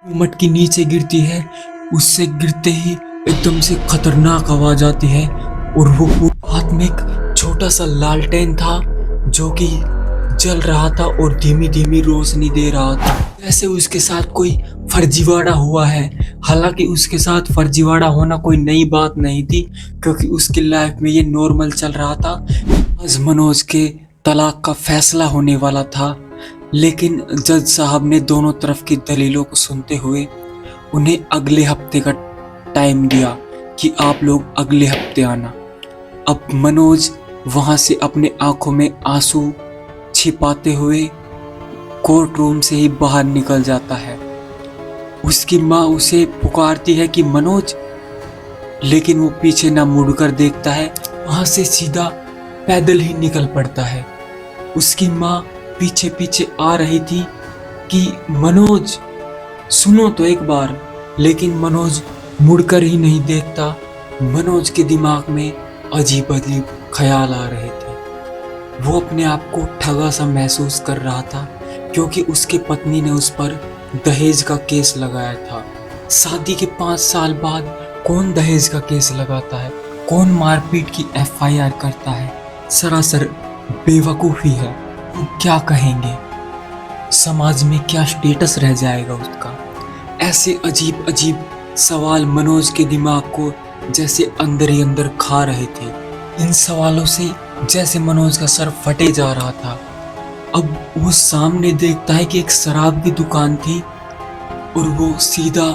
वो मटकी नीचे गिरती है। उससे गिरते ही एकदम से खतरनाक आवाज आती है और वो हाथ में एक छोटा सा लालटेन था जो कि जल रहा था और धीमी धीमी रोशनी दे रहा था। जैसे उसके साथ कोई फर्जीवाड़ा हुआ है। हालांकि उसके साथ फर्जीवाड़ा होना कोई नई बात नहीं थी, क्योंकि उसकी लाइफ में ये नॉर्मल चल रहा था। आज मनोज के तलाक का फैसला होने वाला था, लेकिन जज साहब ने दोनों तरफ की दलीलों को सुनते हुए उन्हें अगले हफ्ते का टाइम दिया कि आप लोग अगले हफ्ते आना। अब मनोज वहां से अपने आंखों में आंसू छिपाते हुए कोर्ट रूम से ही बाहर निकल जाता है। उसकी माँ उसे पुकारती है कि मनोज, लेकिन वो पीछे ना मुड़कर देखता है, वहां से सीधा पैदल ही निकल पड़ता है। उसकी माँ पीछे पीछे आ रही थी कि मनोज सुनो तो एक बार, लेकिन मनोज मुड़कर ही नहीं देखता। मनोज के दिमाग में अजीब अजीब ख्याल आ रहे थे। वो अपने आप को ठगा सा महसूस कर रहा था, क्योंकि उसकी पत्नी ने उस पर दहेज का केस लगाया था। शादी के 5 साल बाद कौन दहेज का केस लगाता है, कौन मारपीट की FIR करता है? सरासर बेवकूफ़ी है। वो क्या कहेंगे, समाज में क्या स्टेटस रह जाएगा उसका? ऐसे अजीब अजीब सवाल मनोज के दिमाग को जैसे अंदर ही अंदर खा रहे थे। इन सवालों से जैसे मनोज का सर फटे जा रहा था। अब वो सामने देखता है कि एक शराब की दुकान थी और वो सीधा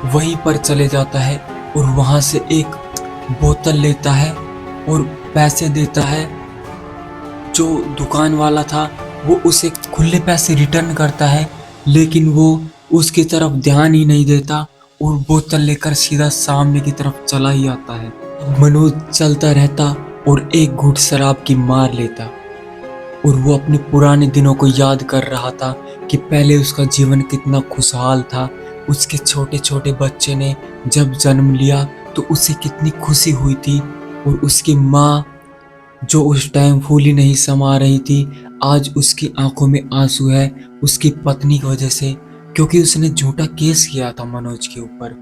वहीं पर चले जाता है और वहां से एक बोतल लेता है और पैसे देता है। जो दुकान वाला था वो उसे खुले पैसे रिटर्न करता है, लेकिन वो उसकी तरफ ध्यान ही नहीं देता और बोतल लेकर सीधा सामने की तरफ चला ही आता है। अब मनोज चलता रहता और एक घूंट शराब की मार लेता और वो अपने पुराने दिनों को याद कर रहा था कि पहले उसका जीवन कितना खुशहाल था। उसके छोटे छोटे बच्चे ने जब जन्म लिया तो उसे कितनी खुशी हुई थी, और उसकी माँ जो उस टाइम फूली नहीं समा रही थी, आज उसकी आंखों में आंसू है उसकी पत्नी की वजह से, क्योंकि उसने झूठा केस किया था मनोज के ऊपर,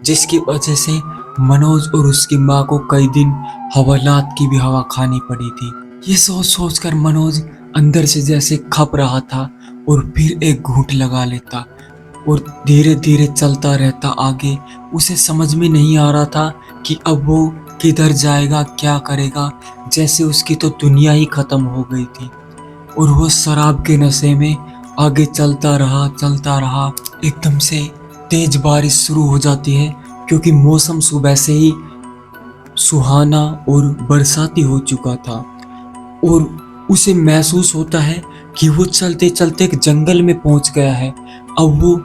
जिसकी वजह से मनोज और उसकी माँ को कई दिन हवालात की भी हवा खानी पड़ी थी। ये सोच सोच कर मनोज अंदर से जैसे खप रहा था और फिर एक घूंट लगा लेता और धीरे धीरे चलता रहता आगे। उसे समझ में नहीं आ रहा था कि अब वो किधर जाएगा, क्या करेगा। जैसे उसकी तो दुनिया ही खत्म हो गई थी और वो शराब के नशे में आगे चलता रहा। एकदम से तेज बारिश शुरू हो जाती है, क्योंकि मौसम सुबह से ही सुहाना और बरसाती हो चुका था और उसे महसूस होता है कि वो चलते चलते एक जंगल में पहुंच गया है। अब वो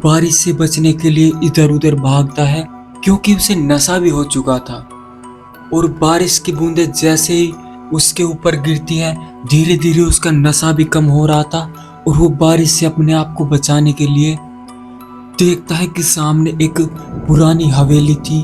बारिश से बचने के लिए इधर उधर भागता है, क्योंकि उसे नशा भी हो चुका था। और बारिश की बूंदें जैसे ही उसके ऊपर गिरती है, धीरे धीरे उसका नशा भी कम हो रहा था और वो बारिश से अपने आप को बचाने के लिए देखता है कि सामने एक पुरानी हवेली थी,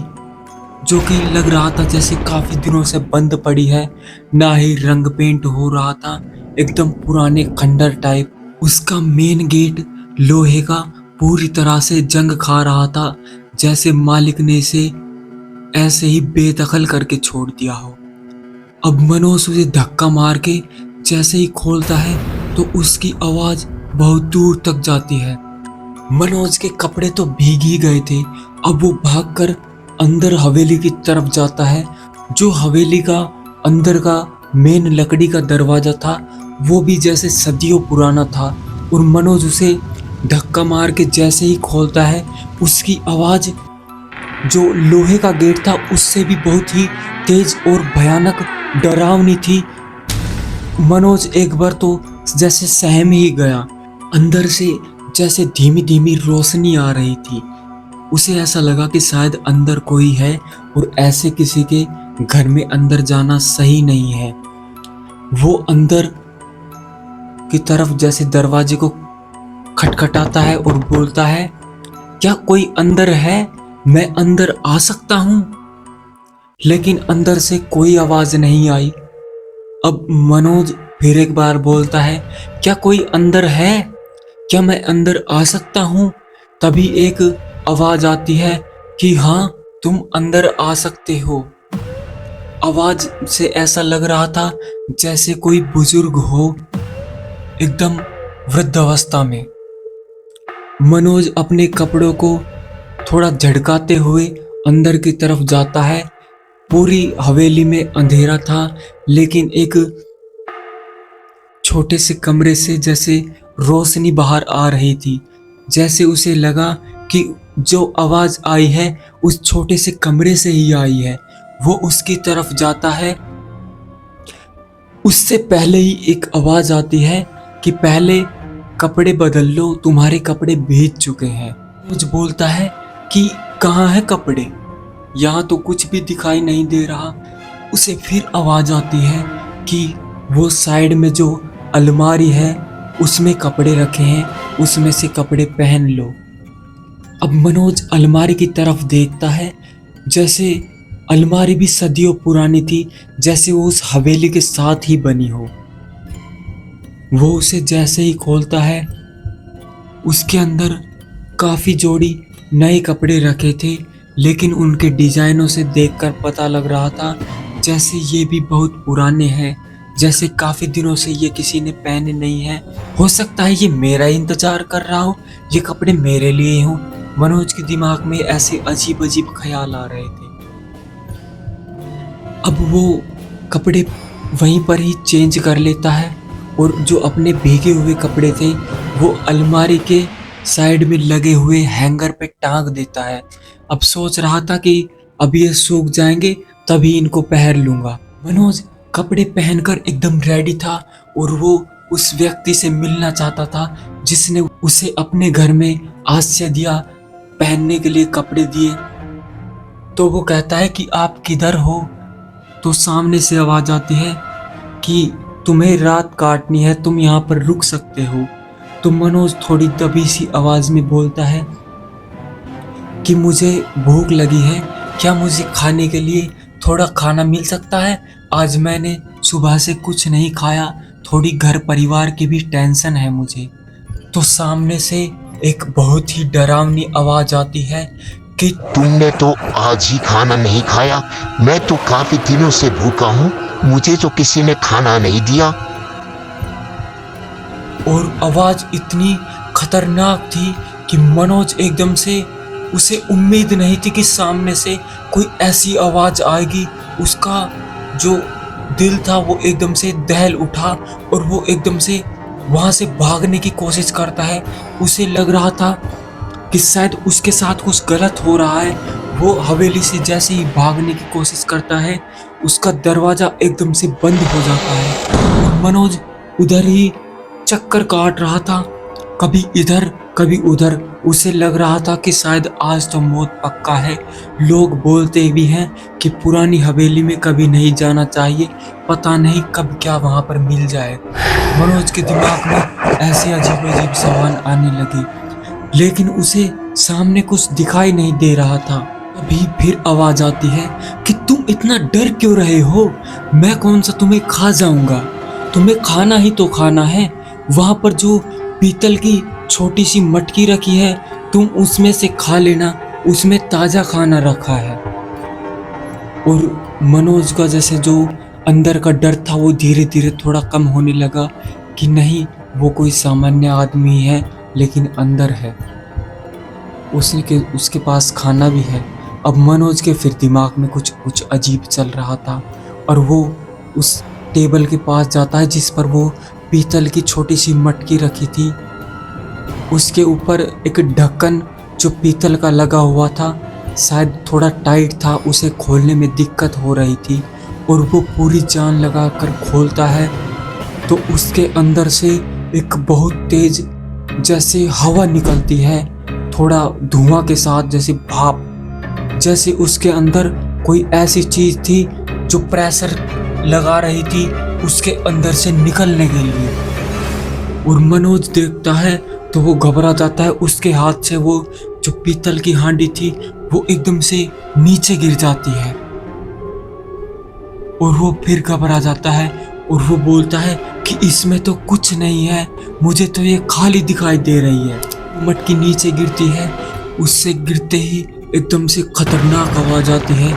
जो कि लग रहा था जैसे काफी दिनों से बंद पड़ी है, ना ही रंग पेंट हो रहा था, एकदम पुराने खंडर टाइप। उसका मेन गेट लोहे का पूरी तरह से जंग खा रहा था, जैसे मालिक ने इसे ऐसे ही बेदखल करके छोड़ दिया हो। अब मनोज उसे धक्का मार के जैसे ही खोलता है तो उसकी आवाज बहुत दूर तक जाती है। मनोज के कपड़े तो भीग ही गए थे। अब वो भागकर अंदर हवेली की तरफ जाता है। जो हवेली का अंदर का मेन लकड़ी का दरवाजा था वो भी जैसे सदियों पुराना था, और मनोज उसे धक्का मार के जैसे ही खोलता है, उसकी आवाज जो लोहे का गेट था उससे भी बहुत ही तेज और भयानक डरावनी थी। मनोज एक बार तो जैसे सहम ही गया। अंदर से जैसे धीमी धीमी रोशनी आ रही थी। उसे ऐसा लगा कि शायद अंदर कोई है, और ऐसे किसी के घर में अंदर जाना सही नहीं है। वो अंदर की तरफ जैसे दरवाजे को खटखटाता है और बोलता है, क्या कोई अंदर है? मैं अंदर आ सकता हूं? लेकिन अंदर से कोई आवाज नहीं आई। अब मनोज फिर एक बार बोलता है, क्या कोई अंदर है? क्या मैं अंदर आ सकता हूं? तभी एक आवाज आती है कि हाँ, तुम अंदर आ सकते हो। आवाज से ऐसा लग रहा था जैसे कोई बुजुर्ग हो, एकदम वृद्धावस्था में। मनोज अपने कपड़ों को थोड़ा झटकाते हुए अंदर की तरफ जाता है। पूरी हवेली में अंधेरा था, लेकिन एक छोटे से कमरे से जैसे रोशनी बाहर आ रही थी। जैसे उसे लगा कि जो आवाज आई है उस छोटे से कमरे से ही आई है। वो उसकी तरफ जाता है। उससे पहले ही एक आवाज आती है कि पहले कपड़े बदल लो, तुम्हारे कपड़े भीग चुके हैं। कुछ बोलता है कि कहाँ है कपड़े, यहाँ तो कुछ भी दिखाई नहीं दे रहा। उसे फिर आवाज आती है कि वो साइड में जो अलमारी है उसमें कपड़े रखे हैं, उसमें से कपड़े पहन लो। अब मनोज अलमारी की तरफ देखता है, जैसे अलमारी भी सदियों पुरानी थी, जैसे वो उस हवेली के साथ ही बनी हो। वो उसे जैसे ही खोलता है, उसके अंदर काफी जोड़ी नए कपड़े रखे थे, लेकिन उनके डिजाइनों से देखकर पता लग रहा था जैसे ये भी बहुत पुराने हैं, जैसे काफी दिनों से ये किसी ने पहने नहीं है। हो सकता है ये मेरा इंतजार कर रहा हो, ये कपड़े मेरे लिए हों। मनोज के दिमाग में ऐसे अजीब अजीब ख्याल आ रहे थे। अब वो कपड़े वहीं पर ही चेंज कर लेता है और जो अपने भीगे हुए कपड़े थे वो अलमारी के साइड में लगे हुए हैंगर पे टांग देता है। अब सोच रहा था कि अब ये सूख जाएंगे तभी इनको पहन लूंगा। मनोज कपड़े पहनकर एकदम रेडी था और वो उस व्यक्ति से मिलना चाहता था जिसने उसे अपने घर में आश्रय दिया, पहनने के लिए कपड़े दिए। तो वो कहता है कि आप किधर हो? तो सामने से आवाज आती है कि तुम्हें रात काटनी है, तुम यहाँ पर रुक सकते हो। तो मनोज थोड़ी दबी सी आवाज में बोलता है कि मुझे भूख लगी है, क्या मुझे खाने के लिए थोड़ा खाना मिल सकता है? आज मैंने सुबह से कुछ नहीं खाया, थोड़ी घर परिवार की भी टेंशन है मुझे। तो सामने से एक बहुत ही डरावनी आवाज आती है कि तुमने तो आज ही खाना नहीं खाया, मैं तो काफी दिनों से भूखा हूँ, मुझे तो किसी ने खाना नहीं दिया। और आवाज इतनी खतरनाक थी कि मनोज एकदम से, उसे उम्मीद नहीं थी कि सामने से कोई ऐसी आवाज आएगी। उसका जो दिल था वो एकदम से दहल उठा और वो एकदम से वहां से भागने की कोशिश करता है। उसे लग रहा था कि शायद उसके साथ कुछ गलत हो रहा है। वो हवेली से जैसे ही भागने की कोशिश करता है, उसका दरवाजा एकदम से बंद हो जाता है और मनोज उधर ही चक्कर काट रहा था, कभी इधर कभी उधर। उसे लग रहा था कि शायद आज तो मौत पक्का है। लोग बोलते भी हैं कि पुरानी हवेली में कभी नहीं जाना चाहिए, पता नहीं कब क्या वहां पर मिल जाए। मनोज के दिमाग में ऐसे अजीब अजीब सवाल आने लगे, लेकिन उसे सामने कुछ दिखाई नहीं दे रहा था। अभी फिर आवाज आती है कि तुम इतना डर क्यों रहे हो? मैं कौन सा तुम्हें खा जाऊंगा, तुम्हें खाना ही तो खाना है। वहां पर जो पीतल की छोटी सी मटकी रखी है, तुम उसमें से खा लेना, उसमें ताजा खाना रखा है। और मनोज का जैसे जो अंदर का डर था वो धीरे धीरे थोड़ा कम होने लगा कि नहीं, वो कोई सामान्य आदमी है लेकिन अंदर है, उसके पास खाना भी है। अब मनोज के फिर दिमाग में कुछ अजीब चल रहा था और वो उस टेबल के पास जाता है जिस पर वो पीतल की छोटी सी मटकी रखी थी। उसके ऊपर एक ढक्कन जो पीतल का लगा हुआ था, शायद थोड़ा टाइट था, उसे खोलने में दिक्कत हो रही थी और वो पूरी जान लगा कर खोलता है तो उसके अंदर से एक बहुत तेज जैसे हवा निकलती है, थोड़ा धुआं के साथ, जैसे भाप, जैसे उसके अंदर कोई ऐसी चीज थी जो प्रेशर लगा रही थी उसके अंदर से निकलने के लिए। और मनोज देखता है तो वो घबरा जाता है। उसके हाथ से वो जो पीतल की हांडी थी वो एकदम से नीचे गिर जाती है और वो फिर घबरा जाता है और वो बोलता है कि इसमें तो कुछ नहीं है, मुझे तो ये खाली दिखाई दे रही है। मटकी नीचे गिरती है, उससे गिरते ही एकदम से खतरनाक आवाज आती है।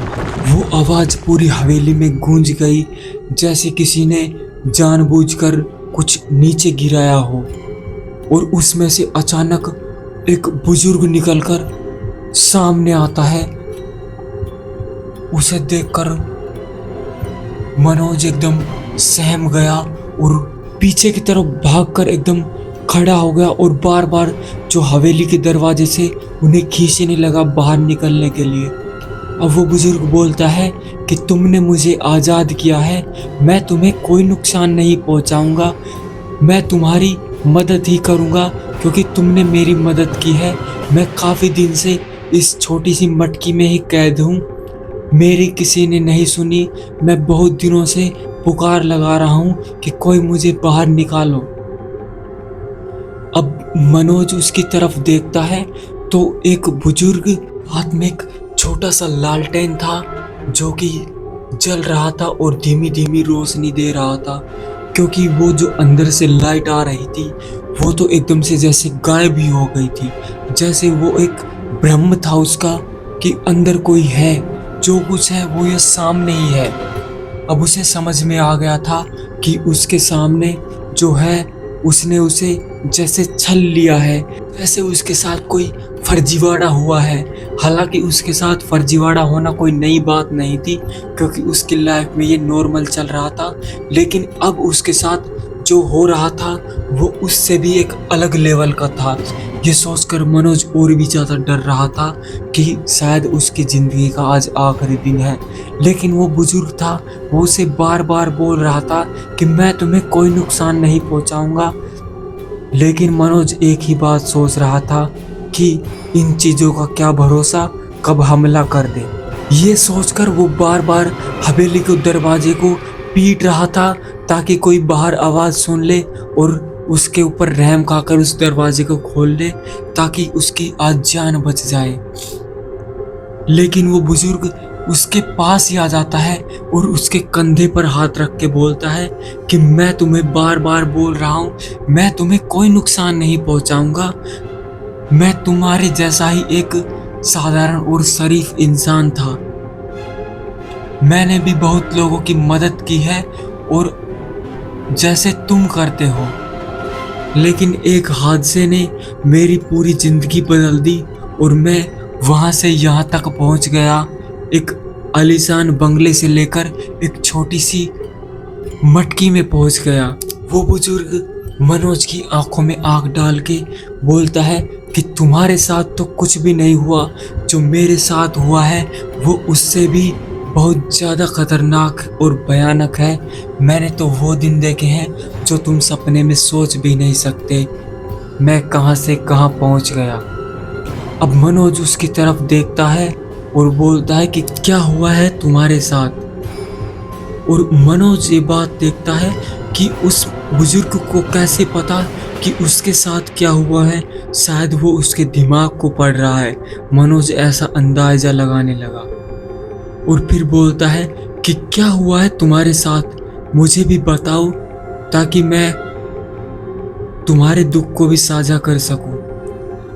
वो आवाज पूरी हवेली में गूंज गई, जैसे किसी ने जानबूझकर कुछ नीचे गिराया हो। और उसमें से अचानक एक बुजुर्ग निकलकर सामने आता है। उसे देखकर मनोज एकदम सहम गया और पीछे की तरफ भागकर एकदम खड़ा हो गया और बार बार जो हवेली के दरवाजे से उन्हें खींचने लगा बाहर निकलने के लिए। अब वो बुजुर्ग बोलता है कि तुमने मुझे आज़ाद किया है, मैं तुम्हें कोई नुकसान नहीं पहुंचाऊंगा, मैं तुम्हारी मदद ही करूंगा क्योंकि तुमने मेरी मदद की है। मैं काफ़ी दिन से इस छोटी सी मटकी में ही कैद हूँ, मेरी किसी ने नहीं सुनी। मैं बहुत दिनों से पुकार लगा रहा हूँ कि कोई मुझे बाहर निकालो। अब मनोज उसकी तरफ देखता है तो एक बुजुर्ग हाथ में एक छोटा सा लालटेन था जो कि जल रहा था और धीमी धीमी रोशनी दे रहा था, क्योंकि वो जो अंदर से लाइट आ रही थी वो तो एकदम से जैसे गायब ही हो गई थी, जैसे वो एक भ्रम था उसका कि अंदर कोई है, जो कुछ है वो ये सामने ही है। अब उसे समझ में आ गया था कि उसके सामने जो है उसने उसे जैसे छल लिया है, जैसे उसके साथ कोई फर्जीवाड़ा हुआ है। हालांकि उसके साथ फर्जीवाड़ा होना कोई नई बात नहीं थी क्योंकि उसकी लाइफ में ये नॉर्मल चल रहा था, लेकिन अब उसके साथ जो हो रहा था वो उससे भी एक अलग लेवल का था। ये सोचकर मनोज और भी ज़्यादा डर रहा था कि शायद उसकी ज़िंदगी का आज आखिरी दिन है। लेकिन वो बुजुर्ग था, वो उसे बार बार बोल रहा था कि मैं तुम्हें कोई नुकसान नहीं पहुंचाऊंगा। लेकिन मनोज एक ही बात सोच रहा था कि इन चीज़ों का क्या भरोसा, कब हमला कर दे। ये सोचकर वो बार बार हवेली के दरवाजे को पीट रहा था ताकि कोई बाहर आवाज़ सुन ले और उसके ऊपर रहम खाकर उस दरवाजे को खोल ले ताकि उसकी आज जान बच जाए। लेकिन वो बुजुर्ग उसके पास ही आ जाता है और उसके कंधे पर हाथ रख के बोलता है कि मैं तुम्हें बार बार बोल रहा हूँ, मैं तुम्हें कोई नुकसान नहीं पहुँचाऊँगा, मैं तुम्हारे जैसा ही एक साधारण और शरीफ इंसान था। मैंने भी बहुत लोगों की मदद की है और जैसे तुम करते हो, लेकिन एक हादसे ने मेरी पूरी ज़िंदगी बदल दी और मैं वहाँ से यहाँ तक पहुँच गया। एक आलीशान बंगले से लेकर एक छोटी सी मटकी में पहुँच गया। वो बुजुर्ग मनोज की आंखों में आंख डाल के बोलता है कि तुम्हारे साथ तो कुछ भी नहीं हुआ, जो मेरे साथ हुआ है वो उससे भी बहुत ज़्यादा खतरनाक और भयानक है। मैंने तो वो दिन देखे हैं जो तुम सपने में सोच भी नहीं सकते। मैं कहाँ से कहाँ पहुँच गया। अब मनोज उसकी तरफ देखता है और बोलता है कि क्या हुआ है तुम्हारे साथ। और मनोज ये बात देखता है कि उस बुजुर्ग को कैसे पता कि उसके साथ क्या हुआ है, शायद वो उसके दिमाग को पढ़ रहा है। मनोज ऐसा अंदाज़ा लगाने लगा और फिर बोलता है कि क्या हुआ है तुम्हारे साथ, मुझे भी बताओ ताकि मैं तुम्हारे दुख को भी साझा कर सकूं।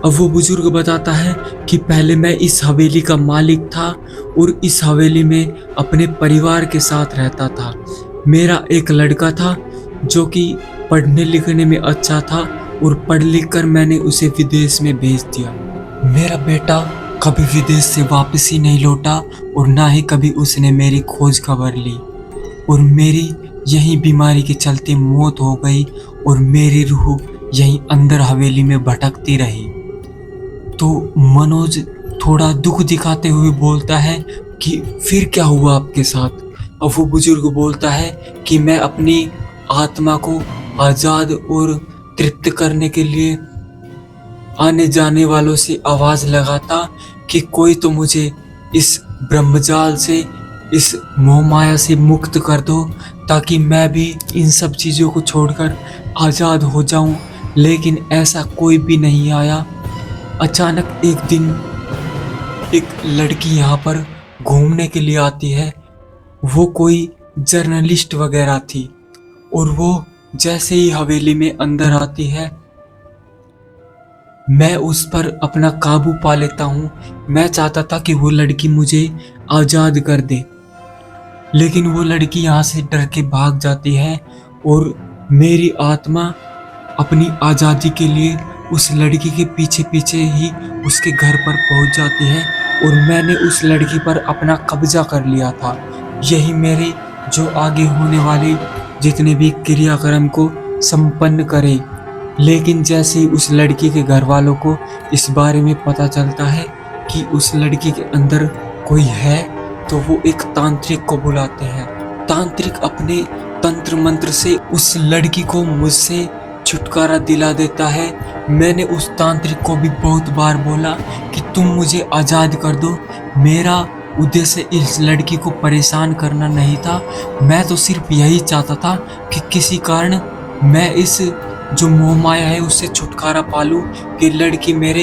अब वो बुजुर्ग बताता है कि पहले मैं इस हवेली का मालिक था और इस हवेली में अपने परिवार के साथ रहता था। मेरा एक लड़का था जो कि पढ़ने लिखने में अच्छा था और पढ़ लिख कर मैंने उसे विदेश में भेज दिया। मेरा बेटा कभी विदेश से वापस ही नहीं लौटा और ना ही कभी उसने मेरी खोज खबर ली और मेरी यही बीमारी के चलते मौत हो गई और मेरी रूह यहीं अंदर हवेली में भटकती रही। तो मनोज थोड़ा दुख दिखाते हुए बोलता है कि फिर क्या हुआ आपके साथ। अब वो बुजुर्ग बोलता है कि मैं अपनी आत्मा को आज़ाद और तृप्त करने के लिए आने जाने वालों से आवाज़ लगाता कि कोई तो मुझे इस ब्रह्मजाल से, इस मोहमाया से मुक्त कर दो ताकि मैं भी इन सब चीज़ों को छोड़कर आज़ाद हो जाऊं। लेकिन ऐसा कोई भी नहीं आया। अचानक एक दिन एक लड़की यहाँ पर घूमने के लिए आती है। वो कोई जर्नलिस्ट वगैरह थी और वो जैसे ही हवेली में अंदर आती है मैं उस पर अपना काबू पा लेता हूँ। मैं चाहता था कि वो लड़की मुझे आज़ाद कर दे, लेकिन वो लड़की यहाँ से डर के भाग जाती है और मेरी आत्मा अपनी आज़ादी के लिए उस लड़की के पीछे पीछे ही उसके घर पर पहुँच जाती है और मैंने उस लड़की पर अपना कब्जा कर लिया था। यही मेरे जो आगे होने वाले जितने भी क्रियाक्रम को संपन्न करे। लेकिन जैसे ही उस लड़की के घर वालों को इस बारे में पता चलता है कि उस लड़की के अंदर कोई है, तो वो एक तांत्रिक को बुलाते हैं। तांत्रिक अपने तंत्र मंत्र से उस लड़की को मुझसे छुटकारा दिला देता है। मैंने उस तांत्रिक को भी बहुत बार बोला कि तुम मुझे आज़ाद कर दो। मेरा उद्देश्य इस लड़की को परेशान करना नहीं था। मैं तो सिर्फ यही चाहता था कि किसी कारण मैं इस जो मोह माया है उससे छुटकारा पा लूं, कि लड़की मेरे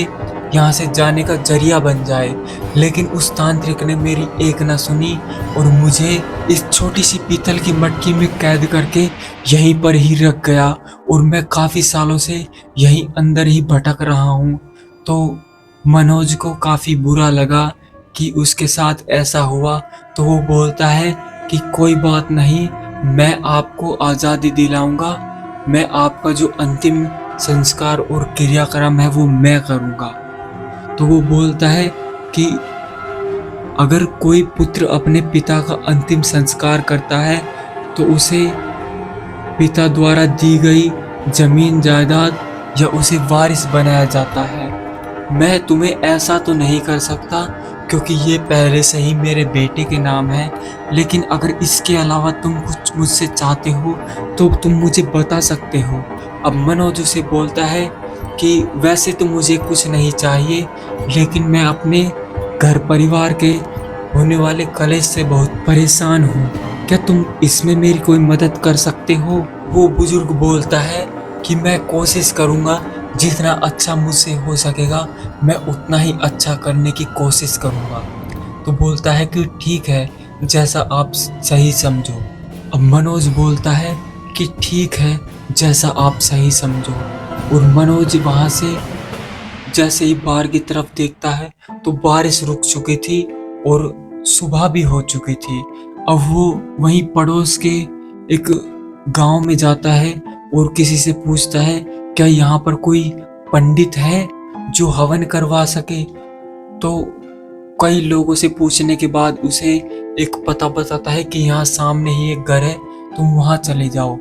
यहाँ से जाने का जरिया बन जाए। लेकिन उस तांत्रिक ने मेरी एक ना सुनी और मुझे इस छोटी सी पीतल की मटकी में कैद करके यहीं पर ही रख गया और मैं काफ़ी सालों से यहीं अंदर ही भटक रहा हूँ। तो मनोज को काफ़ी बुरा लगा कि उसके साथ ऐसा हुआ, तो वो बोलता है कि कोई बात नहीं, मैं आपको आज़ादी दिलाऊंगा। मैं आपका जो अंतिम संस्कार और क्रियाक्रम है वो मैं करूँगा। तो वो बोलता है कि अगर कोई पुत्र अपने पिता का अंतिम संस्कार करता है तो उसे पिता द्वारा दी गई जमीन जायदाद या उसे वारिस बनाया जाता है। मैं तुम्हें ऐसा तो नहीं कर सकता क्योंकि ये पहले से ही मेरे बेटे के नाम है, लेकिन अगर इसके अलावा तुम कुछ मुझसे चाहते हो तो तुम मुझे बता सकते हो। अब मनोज उसे बोलता है कि वैसे तो मुझे कुछ नहीं चाहिए, लेकिन मैं अपने घर परिवार के होने वाले कलेश से बहुत परेशान हूँ। क्या तुम इसमें मेरी कोई मदद कर सकते हो? वो बुजुर्ग बोलता है कि मैं कोशिश करूँगा, जितना अच्छा मुझसे हो सकेगा मैं उतना ही अच्छा करने की कोशिश करूँगा। तो बोलता है कि ठीक है, जैसा आप सही समझो। अब मनोज बोलता है कि ठीक है, जैसा आप सही समझो। और मनोज वहाँ से जैसे ही बाहर की तरफ देखता है तो बारिश रुक चुकी थी और सुबह भी हो चुकी थी। अब वो वहीं पड़ोस के एक गांव में जाता है और किसी से पूछता है क्या यहाँ पर कोई पंडित है जो हवन करवा सके। तो कई लोगों से पूछने के बाद उसे एक पता बताता है कि यहाँ सामने ही एक घर है, तुम वहाँ चले जाओ।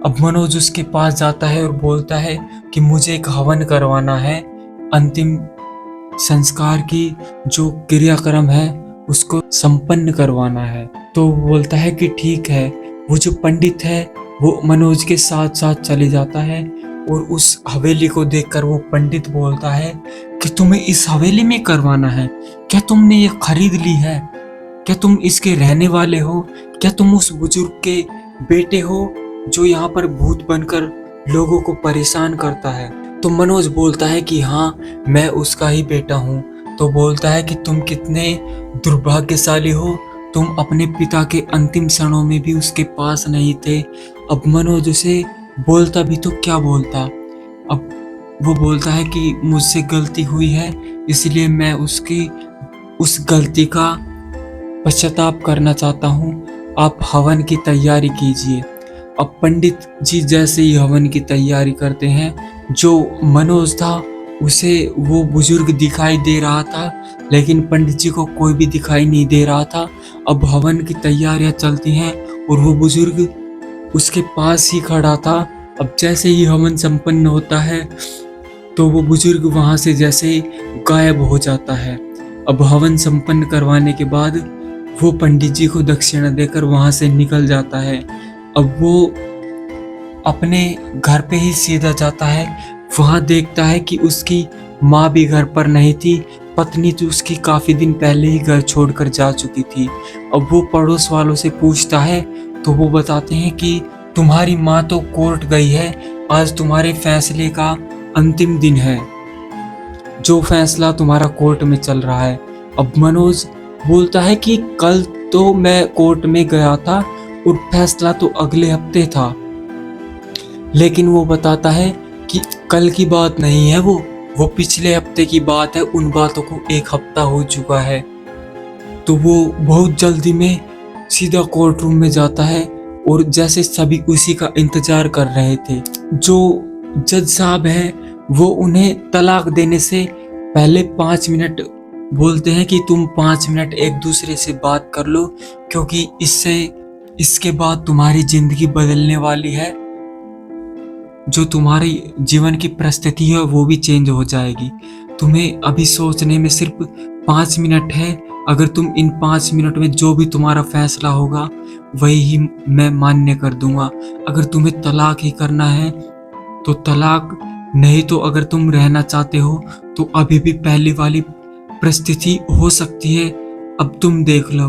अब मनोज उसके पास जाता है और बोलता है कि मुझे एक हवन करवाना है, अंतिम संस्कार की जो क्रियाक्रम है उसको संपन्न करवाना है। तो वो बोलता है कि ठीक है। वो जो पंडित है वो मनोज के साथ साथ चले जाता है और उस हवेली को देखकर वो पंडित बोलता है कि तुम्हें इस हवेली में करवाना है? क्या तुमने ये खरीद ली है? क्या तुम इसके रहने वाले हो? क्या तुम उस बुजुर्ग के बेटे हो जो यहाँ पर भूत बनकर लोगों को परेशान करता है? तो मनोज बोलता है कि हाँ, मैं उसका ही बेटा हूँ। तो बोलता है कि तुम कितने दुर्भाग्यशाली हो, तुम अपने पिता के अंतिम क्षणों में भी उसके पास नहीं थे। अब मनोज उसे बोलता भी तो क्या बोलता। अब वो बोलता है कि मुझसे गलती हुई है, इसलिए मैं उसकी उस गलती का पश्चाताप करना चाहता हूँ। आप हवन की तैयारी कीजिए। अब पंडित जी जैसे ही हवन की तैयारी करते हैं, जो मनोज था उसे वो बुजुर्ग दिखाई दे रहा था, लेकिन पंडित जी को कोई भी दिखाई नहीं दे रहा था। अब हवन की तैयारियां चलती हैं और वो बुजुर्ग उसके पास ही खड़ा था। अब जैसे ही हवन संपन्न होता है तो वो बुजुर्ग वहां से जैसे गायब हो जाता है। अब हवन संपन्न करवाने के बाद वो पंडित जी को दक्षिणा देकर वहां से निकल जाता है। अब वो अपने घर पे ही सीधा जाता है। वहां देखता है कि उसकी माँ भी घर पर नहीं थी, पत्नी तो उसकी काफी दिन पहले ही घर छोड़कर जा चुकी थी। अब वो पड़ोस वालों से पूछता है तो वो बताते हैं कि तुम्हारी माँ तो कोर्ट गई है, आज तुम्हारे फैसले का अंतिम दिन है, जो फैसला तुम्हारा कोर्ट में चल रहा है। अब मनोज बोलता है कि कल तो मैं कोर्ट में गया था और फैसला तो अगले हफ्ते था, लेकिन वो बताता है कि कल की बात नहीं है, वो वो पिछले हफ्ते की बात है, उन बातों को 1 हफ्ता हो चुका है। तो वो बहुत जल्दी में सीधा कोर्ट रूम में जाता है और जैसे सभी उसी का इंतजार कर रहे थे। जो जज साहब है वो उन्हें तलाक देने से पहले 5 मिनट बोलते हैं कि तुम 5 मिनट एक दूसरे से बात कर लो, क्योंकि इसके बाद तुम्हारी जिंदगी बदलने वाली है। जो तुम्हारी जीवन की परिस्थिति है वो भी चेंज हो जाएगी। तुम्हें अभी सोचने में सिर्फ 5 मिनट है। अगर तुम इन 5 मिनट में जो भी तुम्हारा फैसला होगा वही ही मैं मान्य कर दूंगा। अगर तुम्हें तलाक ही करना है तो तलाक, नहीं तो अगर तुम रहना चाहते हो तो अभी भी पहले वाली परिस्थिति हो सकती है। अब तुम देख लो।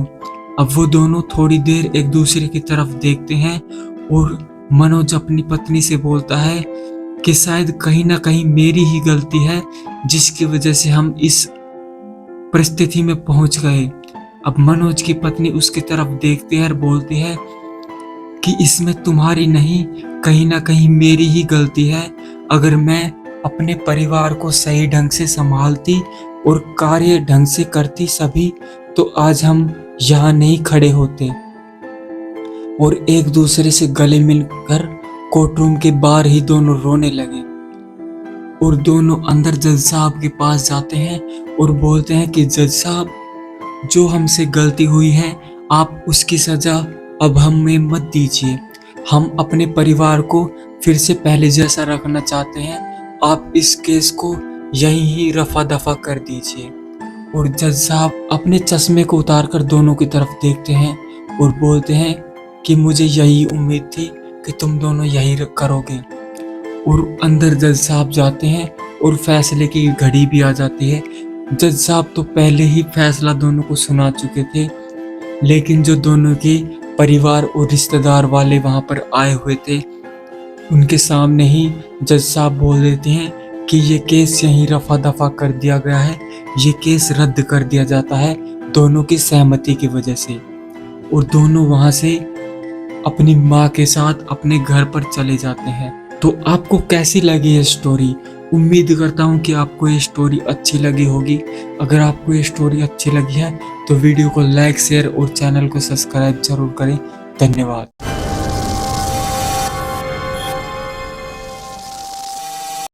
अब वो दोनों थोड़ी देर एक दूसरे की तरफ देखते हैं और मनोज अपनी पत्नी से बोलता है कि शायद कहीं ना कहीं मेरी ही गलती है जिसकी वजह से हम इस परिस्थिति में पहुंच गए। अब मनोज की पत्नी उसकी तरफ देखती है और बोलती है कि इसमें तुम्हारी नहीं, कहीं ना कहीं मेरी ही गलती है। अगर मैं अपने परिवार को सही ढंग से संभालती और कार्य ढंग से करती सभी, तो आज हम यहाँ नहीं खड़े होते। और एक दूसरे से गले मिलकर कोर्टरूम के बाहर ही दोनों रोने लगे और दोनों अंदर जज साहब के पास जाते हैं और बोलते हैं कि जज साहब, जो हमसे गलती हुई है आप उसकी सजा अब हमें मत दीजिए। हम अपने परिवार को फिर से पहले जैसा रखना चाहते हैं। आप इस केस को यहीं ही रफा दफा कर दीजिए। और जज साहब अपने चश्मे को उतारकर दोनों की तरफ देखते हैं और बोलते हैं कि मुझे यही उम्मीद थी कि तुम दोनों यही करोगे। और अंदर जज साहब जाते हैं और फैसले की घड़ी भी आ जाती है। जज साहब तो पहले ही फैसला दोनों को सुना चुके थे, लेकिन जो दोनों के परिवार और रिश्तेदार वाले वहां पर आए हुए थे, उनके सामने ही जज साहब बोल देते हैं कि ये केस यहीं रफा दफा कर दिया गया है, ये केस रद्द कर दिया जाता है दोनों की सहमति की वजह से। और दोनों वहां से अपनी माँ के साथ अपने घर पर चले जाते हैं। तो आपको कैसी लगी ये स्टोरी? उम्मीद करता हूँ कि आपको ये स्टोरी अच्छी लगी होगी। अगर आपको ये स्टोरी अच्छी लगी है तो वीडियो को लाइक, शेयर और चैनल को सब्सक्राइब जरूर करें। धन्यवाद।